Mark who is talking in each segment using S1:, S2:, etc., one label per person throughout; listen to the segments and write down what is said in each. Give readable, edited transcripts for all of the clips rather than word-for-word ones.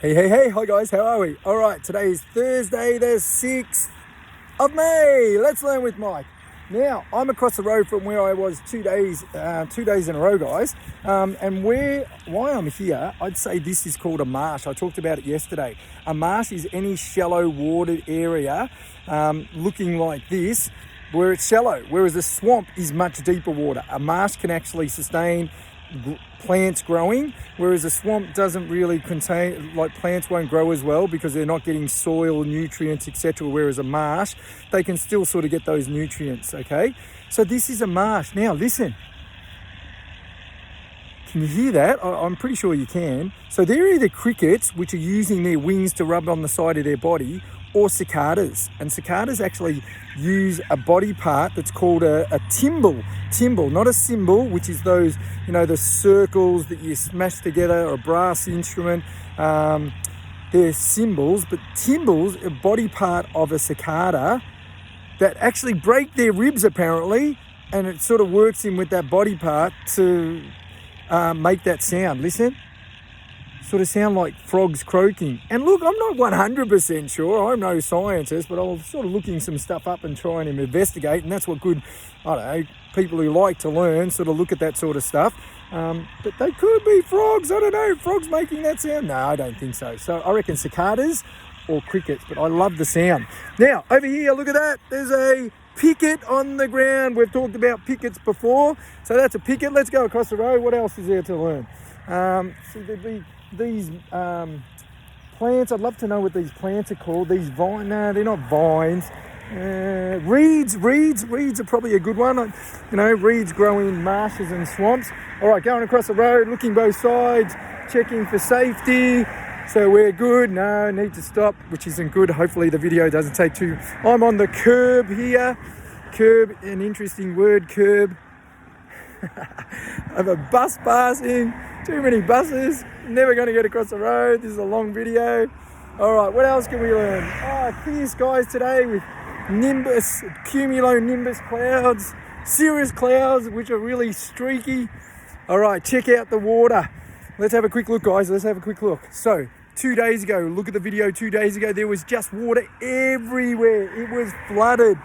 S1: Hey, hi guys, how are we? All right, today is Thursday, the 6th of May. Let's learn with Mike. Now, I'm across the road from where I was 2 days in a row, guys. And why I'm here, I'd say this is called a marsh. I talked about it yesterday. A marsh is any shallow watered area looking like this, where it's shallow, whereas a swamp is much deeper water. A marsh can actually sustain plants growing, whereas a swamp doesn't really contain, like plants won't grow as well because they're not getting soil, nutrients, etc. Whereas a marsh, they can still sort of get those nutrients, okay? So this is a marsh. Now listen, can you hear that? I'm pretty sure you can. So they're either crickets, which are using their wings to rub on the side of their body, or cicadas. And cicadas actually use a body part that's called a timbal, not a cymbal, which is those, the circles that you smash together, or a brass instrument. They're cymbals, but timbals, a body part of a cicada that actually break their ribs apparently, and it sort of works in with that body part to make that sound. Listen. Sort of sound like frogs croaking. And look, I'm not 100% sure. I'm no scientist, but I was sort of looking some stuff up and trying to investigate, and that's what good, people who like to learn sort of look at that sort of stuff. But they could be frogs. I don't know. Frogs making that sound? No, I don't think so. So I reckon cicadas or crickets, but I love the sound. Now, over here, look at that. There's a picket on the ground. We've talked about pickets before. So that's a picket. Let's go across the road. What else is there to learn? So there'd be these plants. I'd love to know what these plants are called. These vines, no, they're not vines. Reeds are probably a good one. Reeds grow in marshes and swamps. All right, going across the road, looking both sides, checking for safety. So we're good. No, need to stop, which isn't good. Hopefully the video doesn't take too. I'm on the curb here. Curb, an interesting word, curb. I have a bus passing, too many buses, never going to get across the road. This is a long video. All right, what else can we learn? Clear skies today with nimbus, cumulonimbus clouds, cirrus clouds, which are really streaky. All right, check out the water. Let's have a quick look, guys. Let's have a quick look. So 2 days ago, look at the video 2 days ago, there was just water everywhere. It was flooded.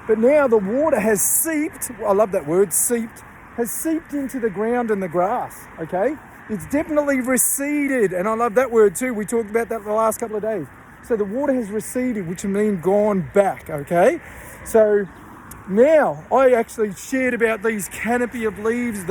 S1: But now the water has seeped, I love that word, seeped, has seeped into the ground and the grass, okay? It's definitely receded, and I love that word too. We talked about that the last couple of days. So the water has receded, which means gone back, okay? So now I actually shared about these canopy of leaves,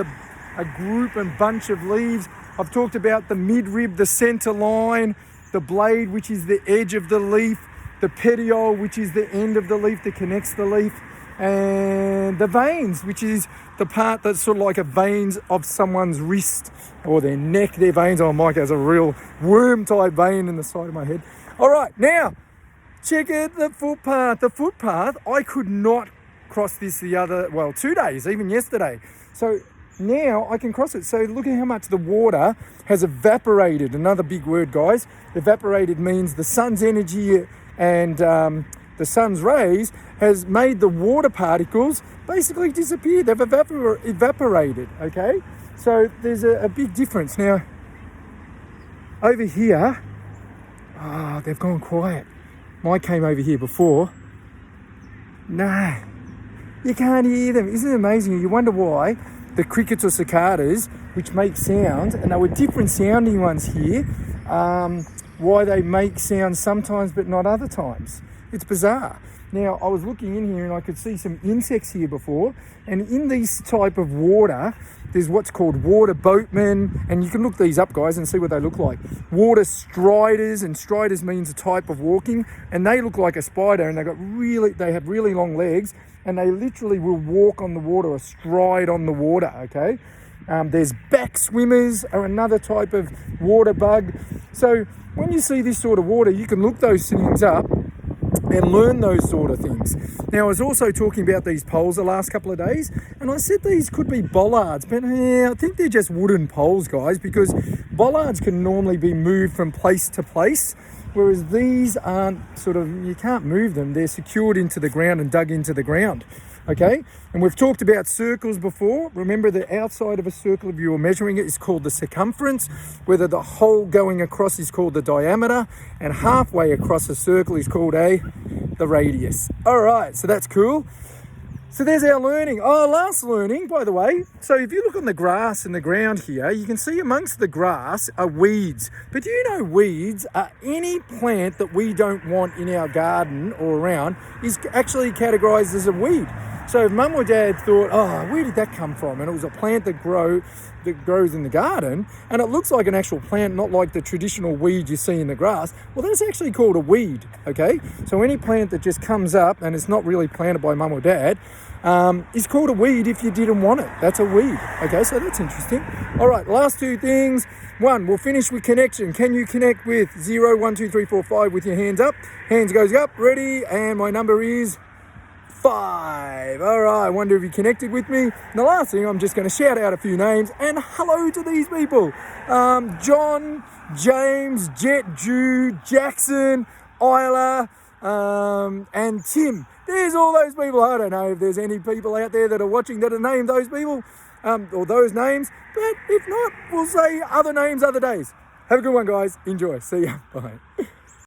S1: a group and bunch of leaves. I've talked about the midrib, the center line, the blade, which is the edge of the leaf, the petiole, which is the end of the leaf that connects the leaf, and the veins, which is the part that's sort of like a veins of someone's wrist or their neck, their veins. Oh, Mike has a real worm-type vein in the side of my head. All right, now, check out the footpath. The footpath, I could not cross this 2 days, even yesterday. So now I can cross it. So look at how much the water has evaporated. Another big word, guys. Evaporated means the sun's energy and the sun's rays has made the water particles basically disappear. They've evaporated, okay? So there's a big difference. Now, over here, they've gone quiet. Mike came over here before. No, you can't hear them. Isn't it amazing? You wonder why the crickets or cicadas, which make sounds, and there were different sounding ones here, why they make sounds sometimes but not other times. It's bizarre. Now, I was looking in here and I could see some insects here before, and in this type of water, there's what's called water boatmen, and you can look these up, guys, and see what they look like. Water striders, and striders means a type of walking, and they look like a spider, and they have really long legs, and they literally will walk on the water or stride on the water, okay? There's back swimmers are another type of water bug. So when you see this sort of water, you can look those things up and learn those sort of things. Now, I was also talking about these poles the last couple of days, and I said these could be bollards, but I think they're just wooden poles, guys, because bollards can normally be moved from place to place, whereas these aren't you can't move them. They're secured into the ground and dug into the ground. okay? And we've talked about circles before. Remember, the outside of a circle, if you were measuring it, is called the circumference, whether the hole going across is called the diameter, and halfway across a circle is called the radius. All right, so that's cool. So there's our learning. Oh, last learning, by the way. So if you look on the grass and the ground here, you can see amongst the grass are weeds. But do you know weeds are any plant that we don't want in our garden or around is actually categorized as a weed. So if mum or dad thought, oh, where did that come from? And it was a plant that grows in the garden, and it looks like an actual plant, not like the traditional weed you see in the grass. Well, that's actually called a weed, okay? So any plant that just comes up and it's not really planted by mum or dad is called a weed if you didn't want it. That's a weed, okay? So that's interesting. All right, last two things. One, we'll finish with connection. Can you connect with 0, 1, 2, 3, 4, 5 with your hands up? Hands goes up, ready, and my number is 5. All right, I wonder if you connected with me. And the last thing, I'm just going to shout out a few names and hello to these people. John, James, Jet, Jude, Jackson, Isla, and Tim. There's all those people. I don't know if there's any people out there that are watching that are named those people or those names. But if not, we'll say other names other days. Have a good one, guys. Enjoy. See ya. Bye.